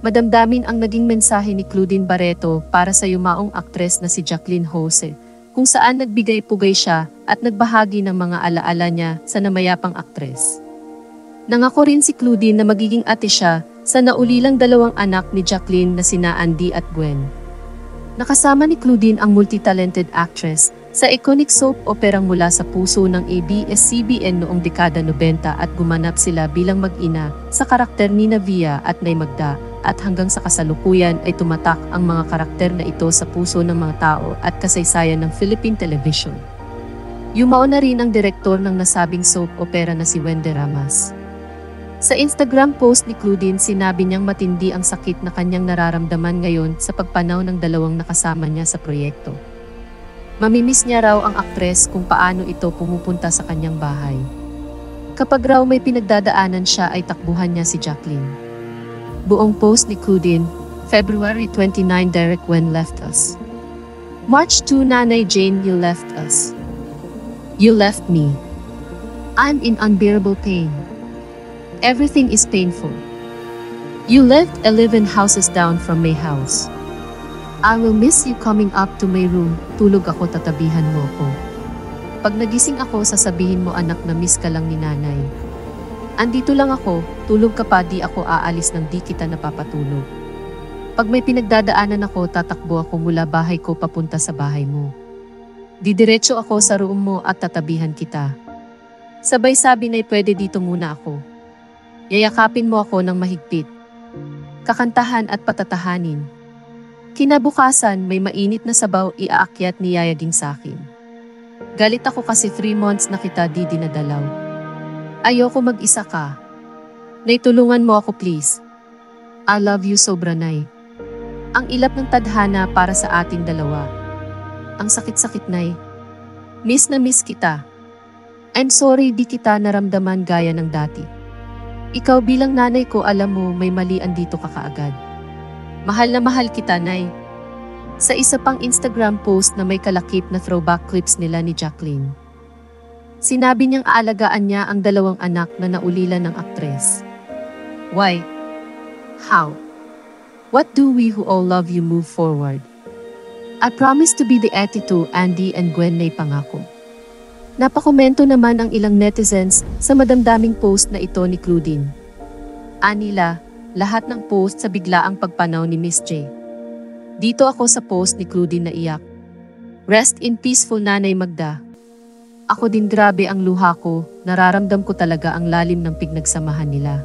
Madamdamin ang naging mensahe ni Claudine Barreto para sa yumaong aktres na si Jacqueline Jose, kung saan nagbigay-pugay siya at nagbahagi ng mga alaala niya sa namayapang aktres. Nangako rin si Claudine na magiging ate siya sa naulilang dalawang anak ni Jacqueline na sina Andy at Gwen. Nakasama ni Claudine ang multi-talented actress sa iconic soap operang Mula sa Puso ng ABS-CBN noong dekada 90 at gumanap sila bilang mag-ina sa karakter ni Via at Nay Magda, at hanggang sa kasalukuyan ay tumatak ang mga karakter na ito sa puso ng mga tao at kasaysayan ng Philippine television. Yumao na rin ang direktor ng nasabing soap opera na si Wende Ramas. Sa Instagram post ni Claudine, sinabi niyang matindi ang sakit na kanyang nararamdaman ngayon sa pagpanaw ng dalawang nakasama niya sa proyekto. Mamimiss niya raw ang aktres kung paano ito pumupunta sa kanyang bahay. Kapag raw may pinagdadaanan siya ay takbuhan niya si Jacqueline. Buong post ni Claudine, February 29 Derek Wen left us. March 2 Nanay Jane, you left us. You left me. I'm in unbearable pain. Everything is painful. You left 11 houses down from my house. I will miss you coming up to my room. Tulog ako, tatabihan mo ko. Pag nagising ako, sasabihin mo, anak, na miss ka lang ni nanay. Andito lang ako, tulog ka pa, di ako aalis nang di kita napapatulog. Pag may pinagdadaanan ako, tatakbo ako mula bahay ko papunta sa bahay mo. Didiretso ako sa room mo at tatabihan kita. Sabay sabi na pwede dito muna ako. Yayakapin mo ako ng mahigpit. Kakantahan at patatahanin. Kinabukasan, may mainit na sabaw iaakyat ni Yayaging sakin. Galit ako kasi 3 months na kita di dinadalaw. Ayoko mag-isa ka. Nay, tulungan mo ako please. I love you sobra, Nay. Ang ilap ng tadhana para sa ating dalawa. Ang sakit-sakit, Nay. Miss na miss kita. I'm sorry di kita naramdaman gaya ng dati. Ikaw bilang nanay ko, alam mo may mali andito ka kaagad. Mahal na mahal kita, Nay. Sa isa pang Instagram post na may kalakip na throwback clips nila ni Jacqueline. Sinabi niyang aalagaan niya ang dalawang anak na naulilan ng aktres. Why? How? What do we who all love you move forward? I promise to be the ate to Andy and Gwen, Nay, pangako. Napakomento naman ang ilang netizens sa madamdaming post na ito ni Claudine. Anila, lahat ng post sa biglaang pagpanaw ni Miss J. Dito ako sa post ni Claudine na iyak. Rest in peaceful Nanay Magda. Ako din, grabe ang luha ko, nararamdam ko talaga ang lalim ng pinagsamahan nila.